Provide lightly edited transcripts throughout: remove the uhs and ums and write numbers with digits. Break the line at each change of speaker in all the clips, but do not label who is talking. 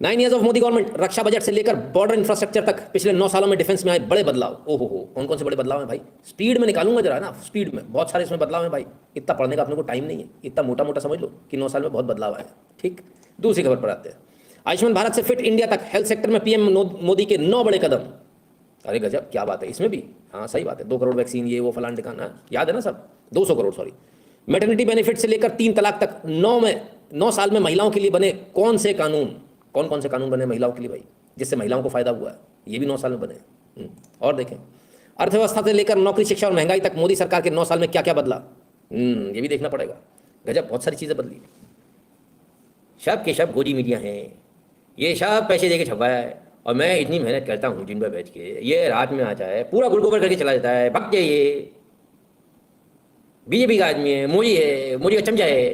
9 years of Modi government, Raksha budget से लेकर border infrastructure तक पिछले 9 सालों में डिफेंस में आए बड़े बदलाव। ओहो हो, कौन कौन से बड़े बदलाव हैं भाई? स्पीड में निकालूंगा जरा ना, स्पीड में बहुत सारे इसमें बदलाव हैं भाई। इतना पढ़ने का अपने को टाइम नहीं है, इतना मोटा मोटा समझ लो कि 9 साल में बहुत बदलाव आए। ठीक, दूसरी खबर पर आते हैं। आयुष्मान भारत से फिट इंडिया तक, हेल्थ सेक्टर में पीएम मोदी के 9 बड़े कदम। अरे गजब, क्या बात है इसमें भी। हाँ सही बात है, 2 करोड़ वैक्सीन, ये वो फलान ठिकाना, याद है ना सब, 200 करोड़ सॉरी। मैटरनिटी बेनिफिट से लेकर 3 तलाक तक 9 साल में महिलाओं के लिए बने कौन से कानून, कौन कौन से कानून बने महिलाओं के लिए भाई, जिससे महिलाओं को फायदा हुआ है, ये भी 9 साल में बने। और देखें, अर्थव्यवस्था से लेकर नौकरी, शिक्षा और महंगाई तक मोदी सरकार के 9 साल में क्या क्या बदला, ये भी देखना पड़ेगा। गजब, बहुत सारी चीजें बदली। सब के सब गोदी मीडिया हैं, ये सब पैसे देके छपवाया है, और मैं इतनी मेहनत करता हूँ दिन भर बैठ के, ये रात में आता है पूरा गुड़गोबर करके चला जाता है। भक्त ये बीजेपी का आदमी है, मोदी का चमचा है,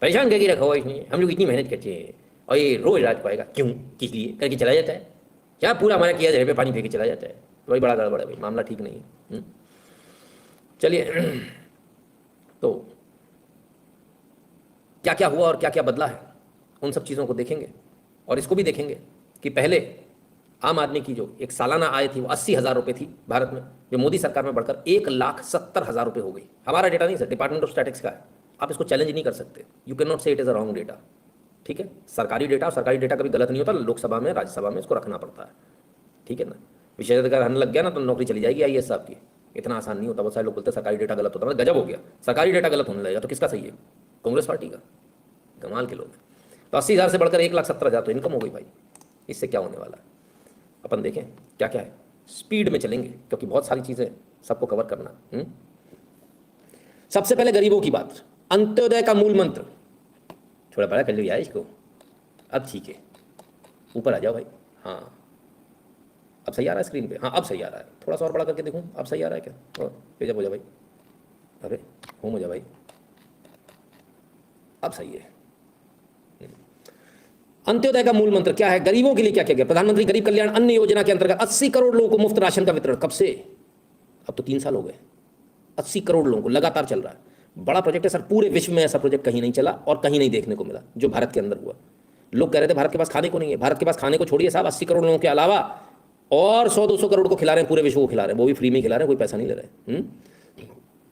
परेशान करके रखा हुआ इसने। हम लोग इतनी मेहनत करते हैं और ये रोज रात को आएगा, क्यों, किस लिए करके चला जाता है। क्या पूरा हमारा किया जगह पे पानी फेंक के चला जाता है, तो भाई बड़ा गड़बड़ है भाई, मामला ठीक नहीं है। चलिए, तो क्या क्या हुआ और क्या क्या बदला है, उन सब चीज़ों को देखेंगे। और इसको भी देखेंगे कि पहले आम आदमी की जो एक सालाना आय थी वो 80,000 रुपये थी भारत में, जो मोदी सरकार में बढ़कर 1,70,000 रुपये हो गई। हमारा डेटा नहीं सर, डिपार्टमेंट ऑफ स्टैटिक्स का है, आप इसको चैलेंज नहीं कर सकते। यू कैन नॉट से it is a wrong data. ठीक है, सरकारी डेटा, और सरकारी डेटा कभी गलत नहीं होता, लोकसभा में राज्यसभा में इसको रखना पड़ता है। ठीक है ना, विशेषाधिकार हन लग गया ना तो नौकरी चली जाएगी IAS साहब की। इतना आसान नहीं होता, बहुत सारे लोग बोलते हैं सरकारी डेटा गलत होता है, गजब हो गया, सरकारी डेटा गलत होने लगेगा तो किसका सही है? कांग्रेस पार्टी का। कमाल के लोग हैं। तो 80,000 से बढ़कर 1,70,000 तो इनकम हो गई भाई। इससे क्या होने वाला है अपन देखें क्या क्या है, स्पीड में चलेंगे क्योंकि बहुत सारी चीज़ें सबको कवर करना। सबसे पहले गरीबों की बात, अंत्योदय का मूल मंत्र, थोड़ा बड़ा कर लो यार इसको, अब ठीक है, ऊपर आ जाओ भाई। हाँ अब सही आ रहा है स्क्रीन पे, हाँ अब सही आ रहा है, थोड़ा सा और बड़ा करके देखूँ, अब सही आ रहा है क्या? और तेज हो जा भाई, अरे होम हो जा भाई, अब सही है। अंत्योदय का मूल मंत्र क्या है, गरीबों के लिए क्या किया गया? प्रधानमंत्री गरीब कल्याण अन्न योजना के अंतर्गत 80 करोड़ लोगों को मुफ्त राशन का वितरण। कब से? अब तो 3 साल हो गए। 80 करोड़ लोगों को लगातार चल रहा है, बड़ा प्रोजेक्ट है सर। पूरे विश्व में ऐसा प्रोजेक्ट कहीं नहीं चला और कहीं नहीं देखने को मिला जो भारत के अंदर हुआ। लोग कह रहे थे भारत के पास खाने को नहीं है, भारत के पास खाने को छोड़िए साहब, 80 करोड़ लोगों के अलावा और 100-200 करोड़ को खिला रहे हैं, पूरे विश्व को खिला रहे हैं, वो भी फ्री में खिला रहे हैं, कोई पैसा नहीं ले रहे।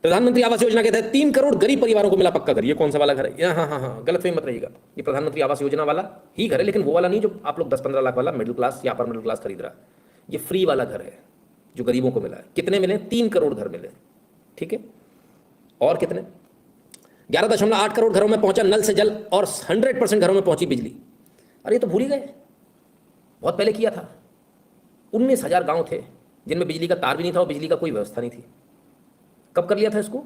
प्रधानमंत्री आवास योजना के तहत 3 करोड़ गरीब परिवारों को मिला पक्का घर। ये कौन सा वाला घर है? हाँ हाँ हाँ, गलत फहमी मत रहिएगा, ये प्रधानमंत्री आवास योजना वाला ही घर है, लेकिन वो वाला नहीं जो आप लोग 10-15 लाख वाला मिडिल क्लास या अपर मिडिल क्लास खरीद रहा है। ये फ्री वाला घर है जो गरीबों को मिला है। कितने मिले? 3 करोड़ घर मिले। ठीक है, और कितने? 11.8 करोड़ घरों में पहुंचा नल से जल और 100% घरों में पहुंची बिजली। अरे ये तो भूल ही गए, बहुत पहले किया था। 19,000 गांव थे जिनमें बिजली का तार भी नहीं था और बिजली का कोई व्यवस्था नहीं थी। कब कर लिया था इसको?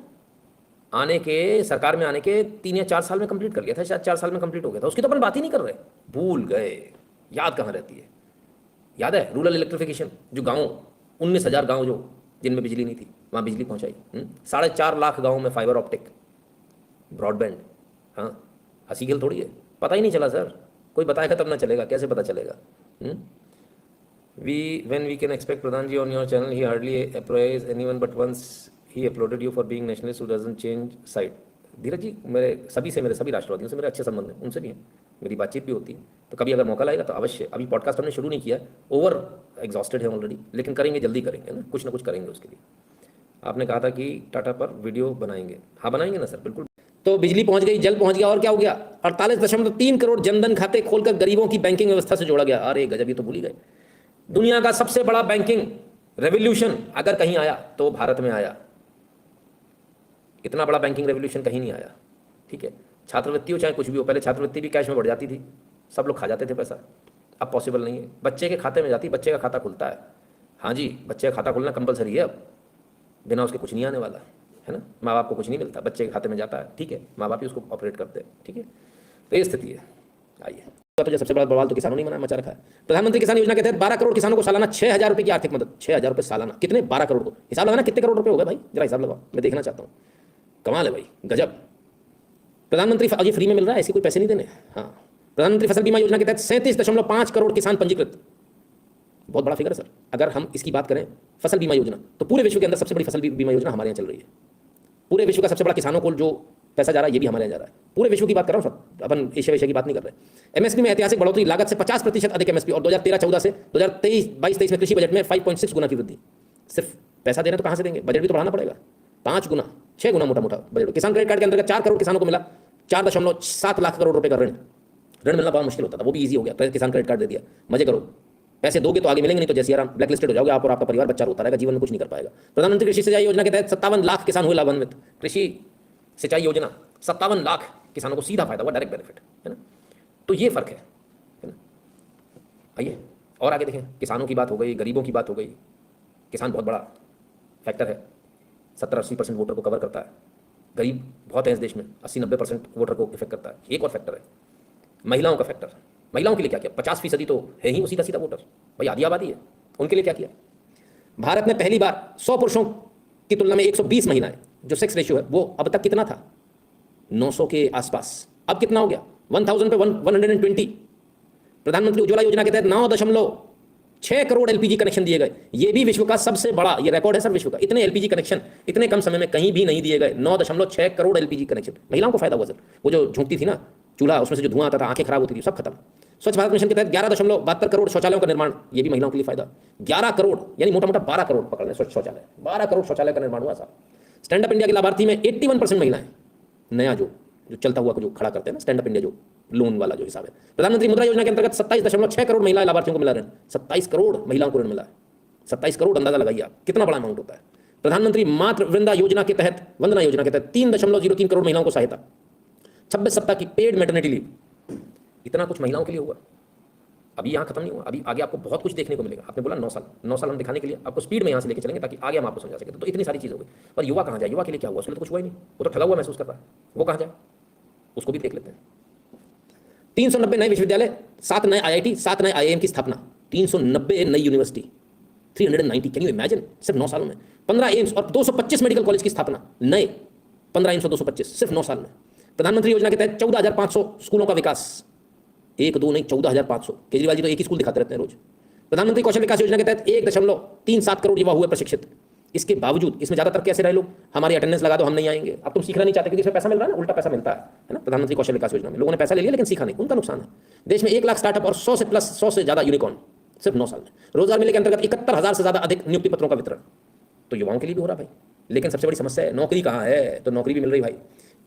आने के, सरकार में आने के 3 या 4 साल में कंप्लीट कर लिया था, शायद 4 साल में कंप्लीट हो गया था। उसकी तो अपन बात ही नहीं कर रहे, भूल गए, याद कहाँ रहती है। याद है रूरल इलेक्ट्रिफिकेशन, जो गाँव 19,000 गाँव जो जिनमें बिजली नहीं थी वहाँ बिजली पहुँचाई। 4.5 लाख गाँव में फाइबर ऑप्टिक ब्रॉडबैंड। हाँ हंसी खेल थोड़ी है, पता ही नहीं चला सर, कोई बताएगा तब ना चलेगा, कैसे पता चलेगा? When we can expect Pradhan ji on your channel? He hardly appraise anyone, but once he applauded you for being nationalist who doesn't change side. धीरज जी, मेरे सभी राष्ट्रवादियों से मेरे अच्छे संबंध हैं, उनसे भी हैं, मेरी बातचीत भी होती है, तो कभी अगर मौका लगेगा तो अवश्य। अभी पॉडकास्ट हमने शुरू नहीं किया, ओवर एग्जॉस्टेड है ऑलरेडी, लेकिन करेंगे, जल्दी करेंगे ना कुछ करेंगे उसके लिए। आपने कहा था कि टाटा पर वीडियो बनाएंगे, हाँ बनाएंगे ना सर, बिल्कुल। तो बिजली पहुंच गई, जल पहुंच गया, और क्या हो गया? 48.3 करोड़ जनधन खाते खोलकर गरीबों की बैंकिंग व्यवस्था से जोड़ा गया। अरे गजब, ये तो भूल ही गए। दुनिया का सबसे बड़ा बैंकिंग रेवोल्यूशन अगर कहीं आया तो भारत में आया। इतना बड़ा बैंकिंग रेवोल्यूशन कहीं नहीं आया। ठीक है, छात्रवृत्ति हो चाहे कुछ भी हो, पहले छात्रवृत्ति भी कैश में बढ़ जाती थी, सब लोग खा जाते थे पैसा, अब पॉसिबल नहीं है। बच्चे के खाते में जाती, बच्चे का खाता खुलता है। हाँ जी, बच्चे का खाता खुलना कंपलसरी है अब, बिना उसके कुछ नहीं आने वाला है ना। माँ बाप को कुछ नहीं मिलता, बच्चे के खाते में जाता है। ठीक है, माँ बाप ही उसको ऑपरेट करते हैं। ठीक है, तो ये स्थिति है। आइए, तो सबसे बड़ा बवाल तो किसानों ने मचा रखा है। प्रधानमंत्री किसान योजना के तहत 12 करोड़ किसानों को सालाना 6,000 रुपये की आर्थिक मदद। 6,000 रुपये सालाना, कितने? 12 करोड़ को हिसाब लगाना, कितने करोड़ रुपये हो गए भाई, जरा हिसाब लगाओ, मैं देखना चाहता हूँ। कमाल है भाई, गजब। प्रधानमंत्री, ये फ्री में मिल रहा है, ऐसे कोई पैसे नहीं देने। हाँ, प्रधानमंत्री फसल बीमा योजना के तहत 37.5 करोड़ किसान पंजीकृत। बहुत बड़ा फिगर है सर। अगर हम इसकी बात करें फसल बीमा योजना, तो पूरे विश्व के अंदर सबसे बड़ी फसल बीमा योजना हमारे यहाँ चल रही है। पूरे विश्व का सबसे बड़ा किसानों को जो पैसा जा रहा है, ये भी हमारे यहाँ जा रहा है। पूरे विश्व की बात कर रहा हूँ, अपन एशिया वेशिया की बात नहीं कर रहे। एमएसपी में ऐतिहासिक बढ़ोतरी, लागत से 50% अधिक एमएसपी, और 2013-14 से 2023-22 में कृषि बजट में 5.6 गुना की वृद्धि। सिर्फ पैसा देना तो कहाँ से देंगे, बजट भी तो बढ़ाना पड़ेगा। 5 गुना 6 गुना मोटा मोटा बजट। किसान क्रेडिट कार्ड के अंतर्गत 4 करोड़ किसानों को मिला 4.7 लाख करोड़ रुपए का ऋण मिलना बहुत मुश्किल होता था, वो भी ईजी हो गया, किसान क्रेडिट कार्ड दे दिया, मजे करो। पैसे दोगे तो आगे मिलेंगे, नहीं तो जैसे आराम ब्लैक लिस्टेड हो जाओगे आप और आपका परिवार, बच्चा रोता रहेगा, जीवन में कुछ नहीं कर पाएगा। प्रधानमंत्री कृषि सिंचाई योजना के तहत 57 लाख किसान हुए लाभान्वित। कृषि सिंचाई योजना 57 लाख किसानों को सीधा फायदा हुआ, डायरेक्ट बेनिफिट, है ना। तो ये फर्क है ना। आइए और आगे देखें, किसानों की बात हो गई, गरीबों की बात हो गई। किसान बहुत बड़ा फैक्टर है, 70-80% वोटर को कवर करता है। गरीब बहुत है इस देश में, 80-90% वोटर को इफेक्ट करता है। एक और फैक्टर है महिलाओं का फैक्टर। महिलाओं के लिए क्या किया, 50% तो है ही वो सीधा सीधा वोटर, भाई आधी आबादी है, उनके लिए क्या किया। भारत में पहली बार 100 पुरुषों की तुलना में 120 महिलाएं, जो सेक्स रेशियो है वो अब तक कितना था, 900 के आसपास, अब कितना हो गया 1000 पे 120। प्रधानमंत्री उज्ज्वला योजना के तहत 9.6 करोड़ एलपीजी कनेक्शन दिए गए। ये भी विश्व का सबसे बड़ा ये रिकॉर्ड है सर, विश्व का। इतने एलपीजी कनेक्शन इतने कम समय में कहीं भी नहीं दिए गए। 9.6 करोड़ एलपीजी कनेक्शन, महिलाओं को फायदा हुआ सर। वो जो झोंकती थी ना चूल्हा, उसमें से जो धुआं आता था, आंखें खराब होती थी, सब खत्म। स्वच्छ भारत मिशन के तहत 11.72 करोड़ शौचालयों का निर्माण, ये भी महिलाओं के लिए फायदा। 11 करोड़ यानी मोटा मोटा 12 करोड़ पकड़ लें स्वच्छ शौचालय, 12 करोड़ शौचालय का निर्माण हुआ साहब। स्टैंड अप इंडिया के लाभार्थी में 81% महिलाएं। नया जो चलता हुआ जो खड़ा करते हैं ना स्टैंड अप इंडिया, जो लोन वाला जो हिसाब है। प्रधानमंत्री मुद्रा योजना के अंतर्गत 27.6 करोड़ महिला लाभार्थियों को मिला ऋण। 27 करोड़ महिलाओं को ऋण मिला है। 27 करोड़, अंदाजा लगाइए आप कितना बड़ा अमाउंट होता है। प्रधानमंत्री मातृ वृंदा योजना के तहत, वंदना योजना के तहत 3.03 करोड़ महिलाओं को सहायता। 26 सप्ताह की पेड मैटरनिटी लीव, इतना कुछ महिलाओं के लिए हुआ। अभी यहाँ खत्म नहीं हुआ, अभी आगे आपको बहुत कुछ देखने को मिलेगा। आपने बोला 9 साल, 9 साल हम दिखाने के लिए आपको स्पीड में यहाँ से लेके चलेंगे ताकि आगे हम आपको समझा सकें। तो इतनी सारी चीज़ हो गई। पर युवा कहाँ जाए, युवा के लिए क्या हुआ, उसके लिए तो कुछ हुआ ही नहीं, वो तो ठगा हुआ महसूस कर रहा है, वो कहाँ जाए, उसको भी देख लेते हैं। 390 नए विश्वविद्यालय, 7 नए आईआईटी, 7 नए आईआईएम की स्थापना, 390 नई यूनिवर्सिटी, 390, कैन यू इमेजिन, सिर्फ 9 सालों में। 15 एम्स और 225 मेडिकल कॉलेज की स्थापना, नए 15 एम्स और 225 सिर्फ 9 साल में। प्रधानमंत्री योजना के तहत 14,500 स्कूलों का विकास, 1-2 नहीं 14,500। केजरीवाल जी तो एक ही स्कूल दिखाते रहते हैं रोज। प्रधानमंत्री कौशल विकास योजना के तहत 1.37 करोड़ युवा हुए प्रशिक्षित। इसके बावजूद इसमें ज्यादातर कैसे रहे लोग, हमारी अटेंडेंस लगा दो हम नहीं आएंगे। अब तुम सीखना नहीं चाहते क्योंकि इसमें पैसा मिल रहा है ना, उल्टा पैसा मिलता है ना। प्रधानमंत्री कौशल विकास योजना में लोगों ने पैसा ले लिया लेकिन सीखा नहीं, उनका नुकसान है। देश में 1 लाख स्टार्टअप और 100 से ज्यादा यूनिकॉर्न सिर्फ 9 साल में। रोजगार मेले के अंतर्गत 71,000 से ज्यादा अधिक नियुक्ति पत्रों का वितरण, तो युवाओं के लिए भी हो रहा भाई। लेकिन सबसे बड़ी समस्या है नौकरी कहाँ है, तो नौकरी भी मिल रही भाई।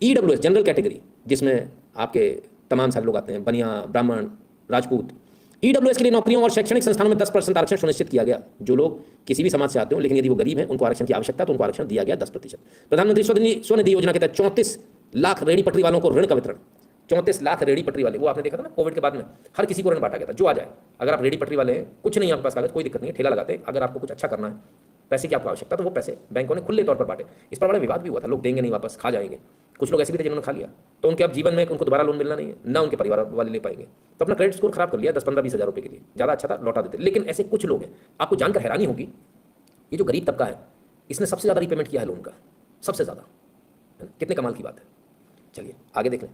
ईडब्ल्यूएस जनरल कैटेगरी, जिसमें आपके तमाम सारे लोग आते हैं, बनिया, ब्राह्मण, राजपूत। ईडब्ल्यूएस के लिए नौकरियों और शैक्षणिक संस्थानों में 10% आरक्षण सुनिश्चित किया गया। जो लोग किसी भी समाज से आते हो लेकिन यदि वो गरीब हैं, उनको आरक्षण की आवश्यकता, तो उनको आरक्षण दिया गया 10%। प्रधानमंत्री स्वनिधि योजना के तहत 34 लाख रेहड़ी पटरी वालों को ऋण का वितरण। 34 लाख रेहड़ी पटरी वाले, वो आपने देखा था ना कोविड के बाद में, हर किसी को ऋण बांटा गया था, जो आ जाए। अगर आप रेहड़ी पटरी वाले हैं, कुछ नहीं आपके पास कागज, कोई दिक्कत नहीं है, ठेला लगाते, अगर आपको कुछ अच्छा करना है, पैसे की आपको आवश्यकता, तो वो पैसे बैंकों ने खुले तौर पर बांटे। इस पर बड़ा विवाद भी हुआ था, लोग देंगे नहीं वापस, खा जाएंगे। कुछ लोग ऐसे भी थे जिन्होंने खा लिया, तो उनके अब जीवन में उनको दोबारा लोन मिलना नहीं है, ना उनके परिवार वाले ले पाएंगे। तो अपना क्रेडिट स्कोर खराब कर लिया 10-15-20 हज़ार रुपये के लिए, ज़्यादा अच्छा था लौटा देते। लेकिन ऐसे कुछ लोग हैं, आपको जानकर हैरानी होगी, ये जो गरीब तबका है इसने सबसे ज़्यादा रीपेमेंट किया है लोन का, सबसे ज़्यादा। कितने कमाल की बात है। चलिए आगे देख लें,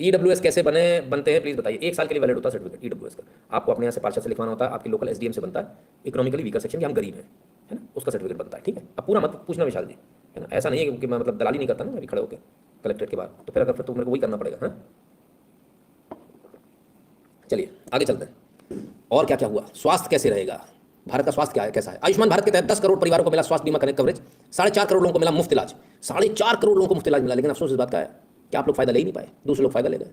ईडब्ल्यूएस कैसे बनते हैं प्लीज बताइए। 1 साल के लिए वैलिड होता है सर्टिफिकेट ईडब्ल्यूएस का। आपको अपने यहाँ से पार्षद से लिखवाना होता है, आपके लोकल एसडीएम से बनता है, इकोनॉमिकली वीकर सेक्शन के हम गरीब हैं, है ना, उसका सर्टिफिकेट बनता है। ठीक है, अब पूरा मत पूछना विशाल जी, है ना। ऐसा नहीं है कि मैं मतलब दलाली नहीं करता ना अभी खड़े होकर कलेक्ट्रेट के बाद, तो फिर अगर फिर तो मेरे को वही करना पड़ेगा। हाँ चलिए आगे चलते हैं। और क्या क्या हुआ, स्वास्थ्य कैसे रहेगा, भारत का स्वास्थ्य क्या है, कैसा है। आयुष्मान भारत के तहत 10 करोड़ परिवारों को मिला स्वास्थ्य बीमा कवरेज। 4.5 करोड़ लोगों को मिला मुफ्त इलाज। 4.5 करोड़ लोगों को मुफ्त इलाज मिला। लेकिन अफसोस इस बात का है कि आप लोग फायदा ले ही नहीं पाए, दूसरे लोग फायदा ले गए।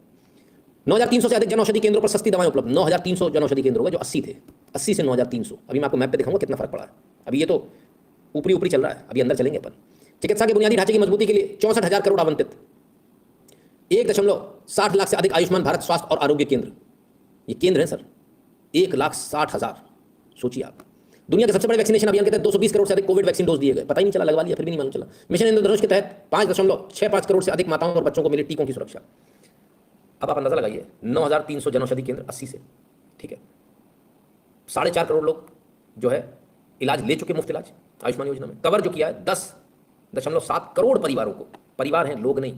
9,300 से अधिक जनौषधि केंद्रों पर सस्ती दवाएं उपलब्ध। 9,300 जनौषधि केंद्र हो गए, जो 80 थे, 80 से 9,300। अभी मैं आपको मैप पे दिखाऊंगा कितना फर्क पड़ा है। अभी ये तो ऊपरी ऊपरी चल रहा है, अभी अंदर चलेंगे अपन। चिकित्सा के बुनियादी ढांचे की मजबूती के लिए 64,000 करोड़ आवंटित। 1.60 लाख से अधिक आयुष्मान भारत स्वास्थ्य और आरोग्य केंद्र, ये केंद्र है सर, 1,60,000। सोचिए आप। दुनिया के सबसे बड़े वैक्सीनेशन अभियान के तहत 220 करोड़ से अधिक कोविड वैक्सीन डोज दिए गए। पता ही नहीं चला, लगवा लिया फिर भी नहीं मालूम चला। मिशन इंद्रधनुष के तहत 5.65 करोड़ से अधिक माताओं और बच्चों को मिली टीकों की सुरक्षा। अब आप अंदाजा लगाइए, 9,300 जनौषधि केंद्र 80 से, ठीक है, 4.5 करोड़ लोग जो है इलाज ले चुके, मुफ्त इलाज आयुष्मान योजना में। कवर जो किया है 10.7 करोड़ परिवारों को, परिवार हैं लोग नहीं,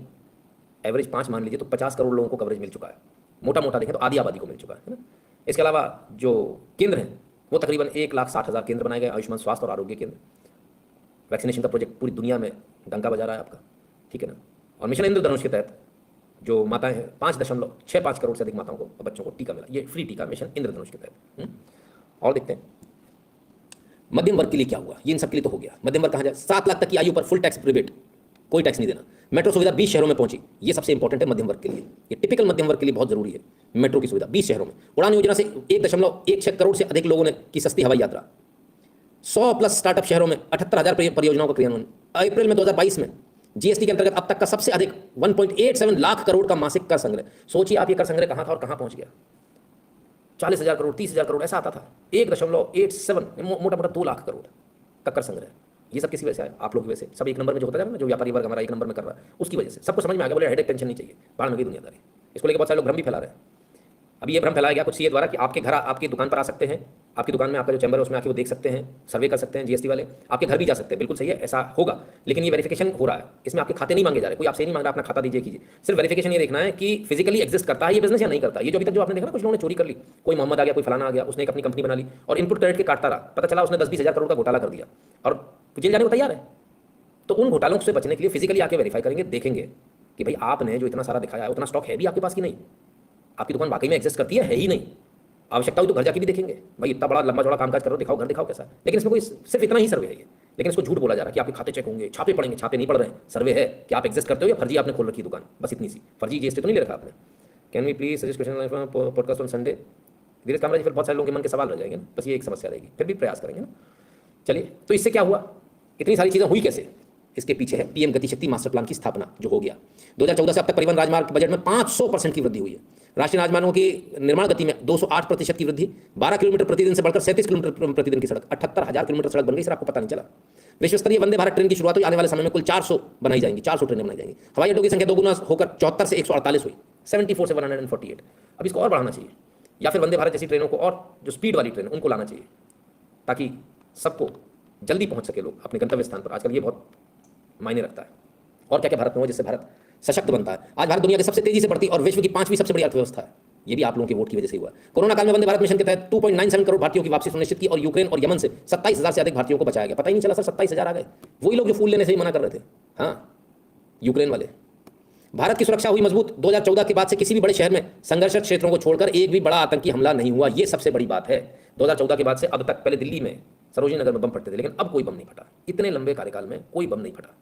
एवरेज 5 मान लीजिए, तो 50 करोड़ लोगों को कवरेज मिल चुका है। मोटा मोटा देखें तो आधी आबादी को मिल चुका है ना। इसके अलावा जो केंद्र हैं वो तकरीबन 1,60,000 केंद्र बनाए गए, आयुष्मान स्वास्थ्य और आरोग्य केंद्र। वैक्सीनेशन का प्रोजेक्ट पूरी दुनिया में डंका बजा रहा है आपका, ठीक है ना। और मिशन इंद्रधनुष के तहत जो माताएं हैं 5.65 करोड़ से अधिक माताओं को बच्चों को टीका मिला। ये फ्री टीका मिशन इंद्रधनुष के तहत। और देखते हैं मध्यम वर्ग के लिए क्या हुआ। ये इन सब के लिए तो हो गया। मध्यम वर्ग कहाँ जाए? 7 लाख तक की आयु पर फुल टैक्स रिबेट, कोई टैक्स नहीं देना। मेट्रो सुविधा 20 शहरों में पहुंची, ये सबसे इंपॉर्टेंट है मध्यम वर्ग के लिए। ये टिपिकल मध्यम वर्ग के लिए बहुत जरूरी है, मेट्रो की सुविधा 20 शहरों में। उड़ान योजना से 1.16 करोड़ से अधिक लोगों ने की सस्ती हवाई यात्रा। 100+ स्टार्टअप शहरों में 78,000 परियोजनाओं का क्रियान्वयन। अप्रैल में 2022 में जीएसटी के अंतर्गत अब तक का सबसे अधिक 1.87 लाख करोड़ का मासिक कर संग्रह। सोचिए आप ये कर संग्रह कहाँ था और कहाँ पहुंच गया। 40,000 करोड़, 30,000 करोड़ ऐसा आता था। 1.87 मोटा मोटा 2 लाख करोड़ का कर संग्रह। ये सब किसी वजह से आया? आप लोग की वजह से। सब एक नंबर में जो होता है ना, जो व्यापारी वर्ग हमारा एक नंबर में कर रहा है, उसकी वजह से। सबको समझ में आ गया, बोले हेडेक टेंशन नहीं चाहिए, बाहर में गई दुनियादारी। इसको लेकर बहुत सारे लोग भ्रम भी फैला रहे हैं। अभी ये भ्रम फैलाया गया कुछ सीए द्वारा कि आपके घर, आपकी दुकान पर आ सकते हैं, आपकी दुकान में आपका जो चैम्बर है उसमें आके वो देख सकते हैं, सर्वे कर सकते हैं जीएसटी वाले, आपके घर भी जा सकते हैं। बिल्कुल सही है, ऐसा होगा। लेकिन ये वेरिफिकेशन हो रहा है, इसमें आपके खाते नहीं मांगे जा रहे, कोई आपसे नहीं मांग रहा अपना खाता दीजिए कीजिए। सिर्फ वेरिफिकेशन ये देखना है कि फिजिकली एग्जिस्ट करता है ये बिजनेस या नहीं करता। ये जो अभी तक जो आपने देखा ना, कुछ लोगों ने चोरी कर ली, कोई मोहम्मद आ गया, कोई फलाना आ गया, उसने एक अपनी कंपनी बना ली और इनपुट क्रेडिट के काटता रहा, पता चला उसने 10-20 हज़ार करोड़ का घोटाला कर दिया और जेल जाने को तैयार है। तो उन घोटालों से बचने के लिए फिजिकली आके वेरीफाई करेंगे, देखेंगे कि भाई आपने जो इतना सारा दिखाया है उतना स्टॉक है भी आपके पास कि नहीं, आपकी दुकान वाकई में एग्जिस्ट करती है ही नहीं। आवश्यकता हुई तो घर जाके भी देखेंगे, भाई इतना बड़ा लंबा चौड़ा कामकाज करो, दिखाओ घर दिखाओ कैसा। लेकिन इसमें कोई सिर्फ इतना ही सर्वे है ये, लेकिन इसको झूठ बोला जा रहा है कि आपके खाते चेक होंगे, छापे पड़ेंगे। छापे नहीं पड़ रहे हैं, सर्वे है कि आप एग्जिस्ट करते हो या फर्जी आपने खोल रखी दुकान, बस इतनी सी। फर्जी जीएसटी तो नहीं ले रखा आपने। Can we please suggest question podcast on Sunday? धीरे कामराज, फिर बहुत सारे लोगों के मन के सवाल रह जाएंगे ना, बस ये एक समस्या रहेगी, फिर भी प्रयास करेंगे ना। चलिए, तो इससे क्या हुआ, इतनी सारी चीज़ें हुई कैसे? इसके पीछे है पीएम गति शक्ति मास्टर प्लान की स्थापना जो हो गया 2014 से अब तक। परिवहन राजमार्ग बजट में 500% की वृद्धि हुई है। राष्ट्रीय राजमार्गों की निर्माण गति में 208% की वृद्धि। 12 किलोमीटर प्रतिदिन से बढ़कर 37 किलोमीटर प्रतिदिन की सड़क। 78,000 किलोमीटर सड़क बन गई, सर आपको पता नहीं चला। विश्व स्तरीय वंदे भारत ट्रेन की शुरुआत हुई। आने वाले समय में कुल 400 बनाई जाएंगी, 400 ट्रेनें बनाई जाएंगी। हवाई अड्डों की संख्या दोगुना होकर 74 से 148 हुई, 74 से 148। अब इसको और बढ़ाना चाहिए, या फिर वंदे भारत जैसी ट्रेनों को और जो स्पीड वाली ट्रेन उनको लाना चाहिए, ताकि सबको जल्दी पहुंच सके लोग अपने गंतव्य स्थान पर। आजकल ये बहुत मायने रखता है। और क्या क्या भारत में हो जिससे भारत सशक्त बनता है। आज भारत दुनिया की सबसे तेजी से बढ़ती और विश्व की 5वीं सबसे बड़ी अर्थव्यवस्था है। ये भी आप लोगों के वोट की वजह से हुआ। कोरोना काल में वंदे भारत मिशन के तहत 2.97 करोड़ भारतीयों की वापसी सुनिश्चित की और यूक्रेन और यमन से 27,000 से अधिक भारतीयों को बचाया गया। पता ही नहीं चला सर, 27,000 आ गए। वही लोग जो फूल लेने से ही मना कर रहे थे, हाँ, यूक्रेन वाले। भारत की सुरक्षा हुई मजबूत। 2014 के बाद से किसी भी बड़े शहर में संघर्षित क्षेत्रों को छोड़कर एक भी बड़ा आतंकी हमला नहीं हुआ। ये सबसे बड़ी बात है। 2014 के बाद से अब तक, पहले दिल्ली में सरोजिनी नगर में बम फटते थे, लेकिन अब कोई बम नहीं फटा। इतने लंबे कार्यकाल में कोई बम नहीं फटा।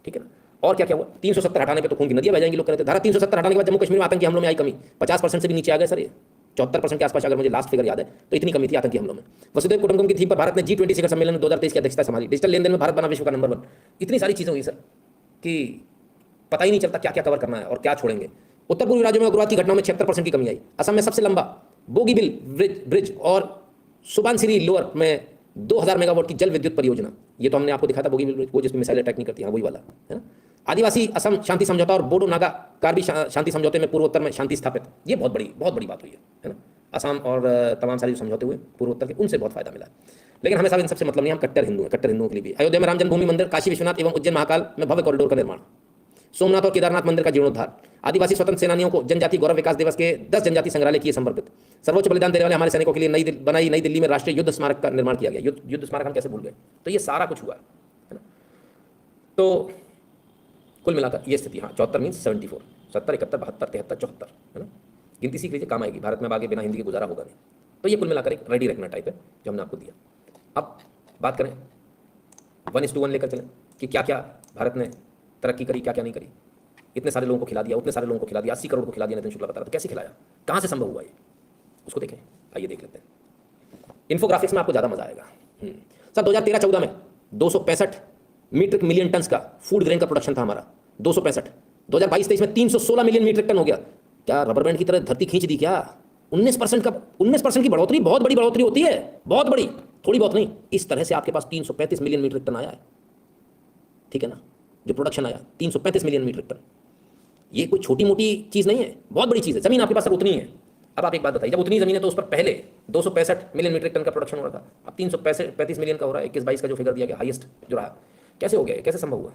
ठीक है ना। और क्या क्या हुआ? 370 हटाने पे तो खून की नदियां बह जाएंगी, लोग कहते थे। धारा 370 हटाने के बाद जम्मू कश्मीर में आतंकी हमलों में आई कमी 50% से भी नीचे आ गए सर। ये 74% के आसपास, अगर मुझे लास्ट फिगर याद है, तो इतनी कमी थी आतंकी हमलों में। वसुधैव कुटुंबकम की थीम पर भारत ने G20 शिखर सम्मेलन में 2023 की अध्यक्षता संभाली। डिजिटल लेन देन में भारत बना विश्व का नंबर 1। इतनी सारी चीजें हुई सर कि पता ही नहीं चलता क्या क्या कवर करना है और क्या छोड़ेंगे। उत्तर पूर्वी राज्यों में उग्रवाद की घटनाओं में 76% की कमी आई। असम में सबसे लंबा बोगीबिल ब्रिज और सुबानसिरी लोअर में 2000 मेगावाट की जल विद्युत परियोजना। ये तो हमने आपको दिखाया था, बोगीबिल ब्रिज, वो जिसमें मिसाइल अटैक नहीं करती, हाँ वही वाला है ना। आदिवासी असम शांति समझौता और बोडो नागा कार्बी शांति समझौते में पूर्वोत्तर में शांति स्थापित। ये बहुत बड़ी बात हुई है ना। असम और तमाम सारे जो समझौते हुए पूर्वोत्तर के, उनसे बहुत फायदा मिला। लेकिन हमें सब इन सबसे मतलब नहीं, हम कट्टर हिंदू हैं। कट्टर हिंदुओं के लिए भी अयोध्या में राम जन्मभूमि मंदिर, काशी विश्वनाथ एवं उज्जैन महाकाल में भव्य कॉरिडोर का निर्माण, सोमनाथ और केदारनाथ मंदिर का जीर्णोद्धार, आदिवासी स्वतंत्र सेनानियों को जनजाति गौरव विकास दिवस के 10 जनजाति संग्रहालय किए समर्पित, सर्वोच्च बलिदान देने वाले हमारे सैनिकों के लिए नई दिल्ली में राष्ट्रीय युद्ध स्मारक का निर्माण किया गया। युद्ध स्मारक हम कैसे भूल गए। तो ये सारा कुछ हुआ है ना। तो कुल मिलाकर ये स्थिति, हाँ 74 मीन्स 74, 70, 71, 72, 73, 74 है ना। गिनती सीख लीजिए, काम आएगी। भारत में अब आगे बिना हिंदी के गुजारा होगा नहीं। तो ये कुल मिलाकर एक रेडी रखना टाइप है जो हमने आपको दिया। अब बात करें 1:1 लेकर चलें कि क्या क्या भारत ने तरक्की करी, क्या क्या नहीं करी। इतने सारे लोगों को खिला दिया, उतने सारे लोगों को खिला दिया, 80 करोड़ को खिला दिया। नितिन शुक्ला बता रहा था, कैसे खिलाया, कहाँ से संभव हुआ ये, उसको देखें। आइए देख लेते हैं। इन्फोग्राफिक्स में आपको ज़्यादा मजा आएगा। सर 2013-14 में 265 मीट्रिक मिलियन टन का फूड ग्रेन का प्रोडक्शन था हमारा, 265। 2022-23 में 316 मिलियन मीट्रिक टन हो गया। क्या रबर बैंड की तरह धरती खींच दी क्या? 19% की बढ़ोतरी बहुत बड़ी बढ़ोतरी होती है, बहुत बड़ी, थोड़ी बहुत नहीं। इस तरह से आपके पास 335 मिलियन मीट्रिक टन आया है, ठीक है ना। जो प्रोडक्शन आया 335 मिलियन मीट्रिक टन, ये कोई छोटी मोटी चीज़ नहीं है, बहुत बड़ी चीज़ है। जमीन आपके पास सर उतनी है। अब आप एक बात बताइए, जब उतनी जमीन है तो उस पर पहले 265 मिलियन मीट्रिक टन का प्रोडक्शन हो रहा था, अब 335 मिलियन का हो रहा है। 21-22 का जो फिगर दिया गया हाईएस्ट जो रहा, कैसे हो गया, कैसे संभव हुआ?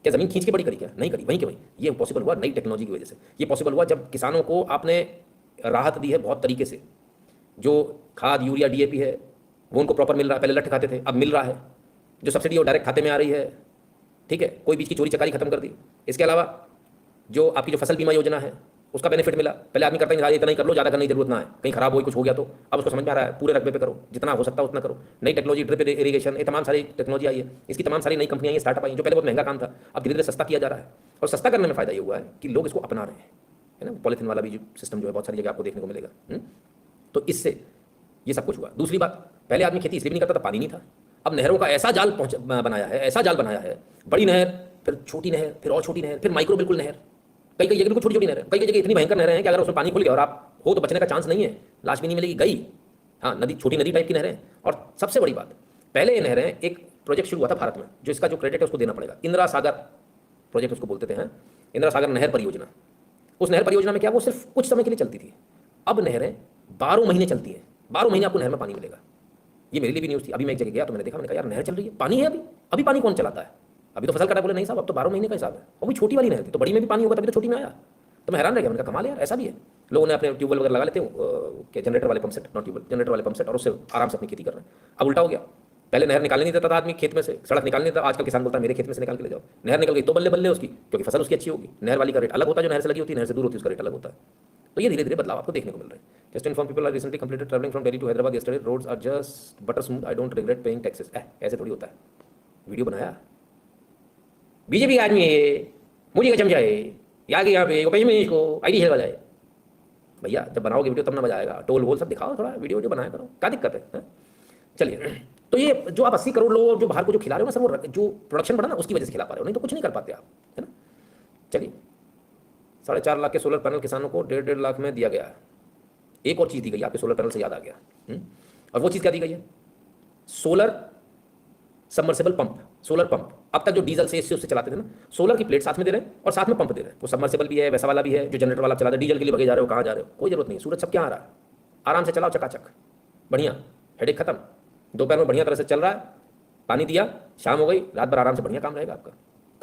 क्या जमीन खींच के बड़ी करी? क्या नहीं करी, वहीं के वहीं। ये पॉसिबल हुआ नई टेक्नोलॉजी की वजह से। ये पॉसिबल हुआ जब किसानों को आपने राहत दी है बहुत तरीके से। जो खाद, यूरिया, DAP है वो उनको प्रॉपर मिल रहा है। पहले लठ खाते थे, अब मिल रहा है। जो सब्सिडी वो डायरेक्ट खाते में आ रही है, ठीक है। कोई बीच की चोरी चकारी खत्म कर दी। इसके अलावा जो आपकी जो फसल बीमा योजना है उसका बेनिफिट मिला। पहले आदमी करता है इतना ही कर लो, ज़्यादा करने की जरूरत ना है, कहीं खराब हो कुछ हो गया तो। अब उसको समझ में आ रहा है पूरे रकबे पे करो, जितना हो सकता है उतना करो। नई टेक्नोलॉजी, ड्रिप इरीगेशन, ये तमाम सारी टेक्नोलॉजी आई है, इसकी तमाम सारी नई कंपनियां, ये स्टार्टअप आई, जो पहले बहुत महंगा काम था अब धीरे धीरे सस्ता किया जा रहा है। और सस्ता करने में फायदा ये हुआ है कि लोग इसको अपना रहे हैं, है ना। पॉलीथीन वाला भी जो सिस्टम जो है बहुत सारी जगह आपको देखने को मिलेगा। तो इससे ये सब कुछ हुआ। दूसरी बात, पहले आदमी खेती इसलिए भी नहीं करता था, पानी नहीं था। अब नहरों का ऐसा जाल बनाया है, ऐसा जाल बनाया है, बड़ी नहर, फिर छोटी नहर, फिर और छोटी नहर, फिर माइक्रो बिल्कुल नहर, कई कई जगह बिल्कुल छोटी छोटी नहर, कई कई जगह इतनी भयंकर नहरें हैं कि अगर उसमें पानी खुल गया और आप हो तो बचने का चांस नहीं है, लाश भी नहीं मिलेगी, गई। हाँ, नदी, छोटी नदी टाइप की नहरें। और सबसे बड़ी बात, पहले ये नहरें, एक प्रोजेक्ट शुरू हुआ था भारत में, जो इसका जो क्रेडिट है उसको देना पड़ेगा, इंदिरा सागर प्रोजेक्ट उसको बोलते थे, इंदिरा सागर नहर परियोजना। उस नहर परियोजना में क्या, वो सिर्फ कुछ समय के लिए चलती थी। अब नहरें 12 महीने चलती हैं, 12 महीने आपको नहर में पानी मिलेगा। ये मेरे लिए भी न्यूज़ थी। अभी मैं एक जगह गया तो मैंने देखा, मैंने कहा यार नहर चल रही है, पानी है अभी, अभी पानी कौन चलाता है, अभी तो फसल कटा। बोले नहीं साहब, अब तो 12 महीने का हिसाब है। और भी छोटी वाली नहर थी, तो बड़ी में भी पानी होगा तभी तो छोटी में आया। तो मैं हैरान रह गया, मैंने कहा कमाल है यार, ऐसा भी है। लोगों ने अपने ट्यूबवेल वगैरह लगा लेते हैं, जनरेटर वाले pump set, not tubewell, generator वाले पंप सेट, और उससे आराम से अपनी खेती कर रहे हैं। अब उल्टा हो गया, पहले नहर निकालने नहीं देता था आदमी खेत में से, सड़क निकालने नहीं देता। आजकल किसान बोलता है मेरे खेत में से निकाल के ले जाओ। नहर निकल गई तो बल्ले बल्ले उसकी, क्योंकि फसल उसकी अच्छी होगी। नहर वाली का रेट अलग होता है, जो नहर से लगी होती है, नहर से दूर होती है उसका रेट अलग होता है। तो ये धीरे धीरे बदलाव आपको देखने को मिल रहे हैं। Just inform people are recently completed travelling from Delhi to Hyderabad yesterday, roads are just butter smooth, I don't regret paying taxes. ऐसे थोड़ी होता है। वीडियो बनाया, बीजेपी आदमी है, मुझे का चमचा है, यहाँ पे इसको आईडी हेल बजाए। भैया जब बनाओगे वीडियो तब ना बजाएगा, टोल वोल सब दिखाओ, थोड़ा वीडियो वीडियो बनाया करो, क्या दिक्कत है? चलिए, तो ये जो आप 80 करोड़ लोग जो बाहर को जो खिला रहे हो ना सर, वो जो प्रोडक्शन बढ़ा ना उसकी वजह से खिला पा रहे हो, नहीं तो कुछ नहीं कर पाते आप, है ना। चलिए, 4.5 लाख के सोलर पैनल किसानों को 1.5 लाख में दिया गया। एक और चीज़ दी गई, आपके सोलर पैनल से याद आ गया। और वो चीज़ क्या दी गई है? Solar submersible pump, solar pump. अब तक जो डीजल से इससे उससे चलाते थे ना, सोलर की प्लेट साथ में दे रहे हैं और साथ में पंप दे रहे हैं। वो सबमर्सिबल भी है, वैसा वाला भी है, जो जनरेटर वाला चलाते हैं। डीजल के लिए भगे जा रहे हो, कहाँ जा रहे हो, कोई जरूरत नहीं, सूरज सब क्या आ रहा है, आराम से चलाओ, चकाचक, बढ़िया, हेडेक खत्म। दोपहर में बढ़िया तरह से चल रहा है, पानी दिया, शाम हो गई, रात भर आराम से बढ़िया काम रहेगा आपका,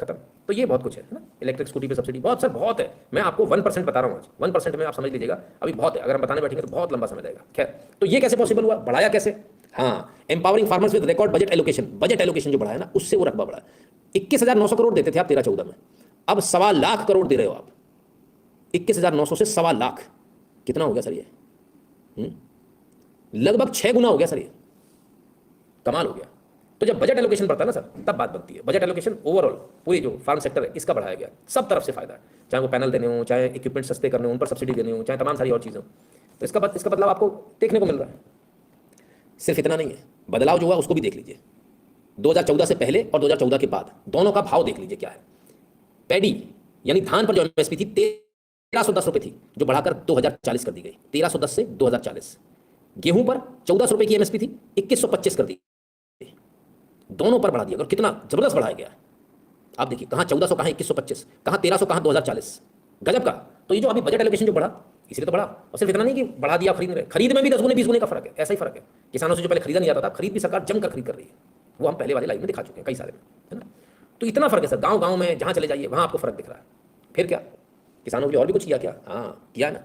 खत्म। तो ये बहुत कुछ है ना। इलेक्ट्रिक स्कूटी पे सब्सिडी बहुत सर, बहुत है। मैं आपको 1% बता रहा हूँ आज, 1% में आप समझ लीजिएगा, अभी बहुत है। अगर हम बताने बैठेंगे तो बहुत लंबा समय लगेगा। खैर, तो ये कैसे पॉसिबल हुआ, बढ़ाया कैसे? हाँ, empowering farmers with record budget allocation. Budget allocation जो बढ़ाया ना, उससे वो रकबा बढ़ा। 21,900 करोड़ देते थे आप 13-14 में, अब 1.25 लाख करोड़ दे रहे हो आप। 21,900 से 1.25 लाख, कितना हो गया सर ये? लगभग 6 गुना हो गया सर ये, कमाल हो गया। तो जब बजट एलोकेशन बढ़ता है ना सर, तब बात बनती है। बजट एलोकेशन ओवरऑल पूरी जो फार्म सेक्टर है इसका बढ़ाया गया, सब तरफ से फायदा है। चाहे वो पैनल देने हो, चाहे इक्विपमेंट सस्ते करने हो, उन पर सब्सिडी देनी हो, चाहे तमाम सारी और चीज़ें। तो इसका बदलाव आपको देखने को मिल रहा है। सिर्फ इतना नहीं है, बदलाव जो हुआ उसको भी देख लीजिए। 2014 से पहले और 2014 के बाद दोनों का भाव देख लीजिए क्या है। पैडी यानी धान पर जो एमएसपी थी 1310 रुपये थी, जो बढ़ाकर 2040 कर दी गई, 1310 से 2040। गेहूं पर 1400 रुपये की एमएसपी थी, 2125 कर दी, दोनों पर बढ़ा दिया। और कितना जबरदस्त बढ़ाया गया, आप देखिए, कहाँ 1400, कहाँ 2125, कहाँ 1300, कहाँ 2040, गजब का। तो ये जो अभी बजट एलोकेशन जो बढ़ा, इसलिए तो बढ़ा। और सिर्फ इतना नहीं कि बढ़ा दिया, खरीद में भी 10 गुने 20 गुने का फर्क है, ऐसा ही फर्क है। किसानों से जो पहले खरीदा नहीं जाता था, खरीद भी सरकार जमकर खरीद कर रही है। वो हम पहले वाले लाइव में दिखा चुके हैं कई सारे में, है ना। तो इतना फर्क है सर, गाँव गाँव में जहाँ चले जाइए वहाँ आपको फर्क दिख रहा है। फिर क्या, किसानों के लिए और भी कुछ किया क्या? हाँ, किया ना।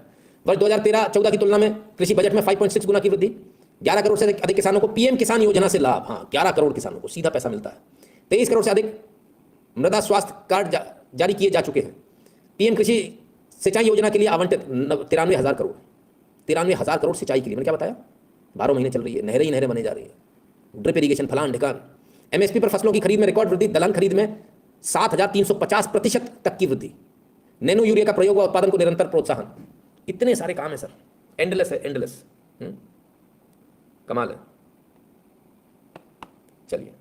वर्ष 2013-14 की तुलना में कृषि बजट में 5.6 गुना की वृद्धि, 11 करोड़ से अधिक किसानों को पीएम किसान योजना से लाभ। हाँ, 11 करोड़ किसानों को सीधा पैसा मिलता है। 23 करोड़ से अधिक मृदा स्वास्थ्य कार्ड जारी किए जा चुके हैं। पीएम कृषि सिंचाई योजना के लिए आवंटित 93,000 करोड़, 93,000 करोड़ सिंचाई के लिए। मैंने क्या बताया, 12 महीने चल रही है, नहरें ही नहरें बने जा रही है, ड्रिप इरीगेशन, फलान ढिकान। एमएसपी पर फसलों की खरीद में रिकॉर्ड वृद्धि, दलहन खरीद में 7,350% तक की वृद्धि। नैनो यूरिया का प्रयोग व उत्पादन को निरंतर प्रोत्साहन। इतने सारे काम है सर, एंडलेस है, एंडलेस। कमाल है। चलिए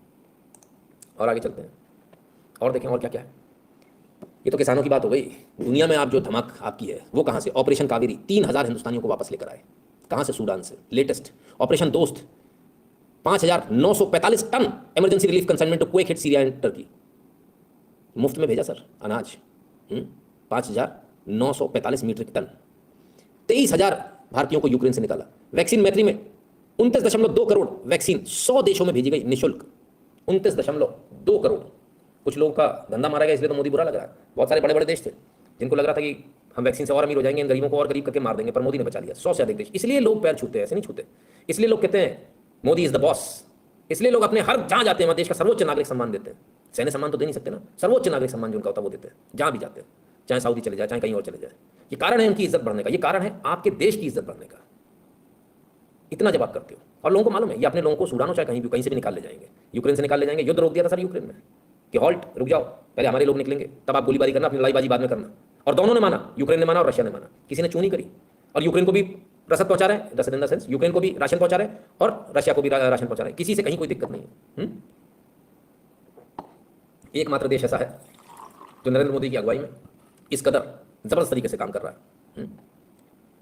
और आगे चलते हैं और देखें और क्या क्या है। ये तो किसानों की बात हो गई। दुनिया में आप जो धमाक आपकी है वो कहाँ से? ऑपरेशन कावेरी, 3,000 हिंदुस्तानियों को वापस लेकर आए। कहाँ से? सूडान से। Latest operation Dost, 5,945 ton emergency relief consignment to quake hit Syria and Turkey. मुफ्त में भेजा सर अनाज, 5,945 मीट्रिक टन। 23,000 भारतीयों को यूक्रेन से निकाला। वैक्सीन मैत्री में 29.2 करोड़ वैक्सीन 100 देशों में भेजी गई निःशुल्क। 29.2 करोड़। कुछ लोगों का धंधा मारा गया, इसलिए तो मोदी बुरा लग रहा है। बहुत सारे बड़े बड़े देश थे जिनको लग रहा था कि हम वैक्सीन से और अमीर हो जाएंगे, इन गरीबों को और गरीब करके मार देंगे, पर मोदी ने बचा लिया। 100 से अधिक देश। इसलिए लोग पैर छूते हैं, ऐसे नहीं छूते। इसलिए लोग कहते हैं मोदी इज द बॉस। इसलिए लोग अपने हर जहाँ जाते हैं वहाँ देश का सर्वोच्च नागरिक सम्मान देते हैं। सैन्य सम्मान तो दे नहीं सकते ना, सर्वोच्च नागरिक सम्मान जो उनका होता है वो देते हैं जहाँ भी जाते हैं, चाहे सऊदी चले जाए चाहे कहीं और चले जाए। ये कारण है उनकी इज्जत बढ़ने का, ये कारण है आपके देश की इज्जत बढ़ने का। इतना जब आप करते हो, और लोगों को मालूम है ये अपने लोगों को सूडान हो चाहे कहीं से भी निकाल ले जाएंगे, यूक्रेन से निकाल ले जाएंगे। युद्ध रोक दिया था सर यूक्रेन में कि हॉल्ट, रुक जाओ, पहले हमारे लोग निकलेंगे तब आप गोलीबारी करना, अपनी लड़ाईबाजी बाद में करना। और दोनों ने माना, यूक्रेन ने माना और रशिया ने माना, किसी ने चू नहीं करी। और यूक्रेन को भी रसद पहुंचा रहे हैं, रसद इन द सेंस यूक्रेन को भी राशन पहुंचा रहे हैं और रशिया को भी राशन पहुंचा रहे हैं, किसी से कहीं कोई दिक्कत नहीं है। एकमात्र देश ऐसा है जो नरेंद्र मोदी की अगुवाई में इस कदर जबरदस्त तरीके से काम कर रहा है।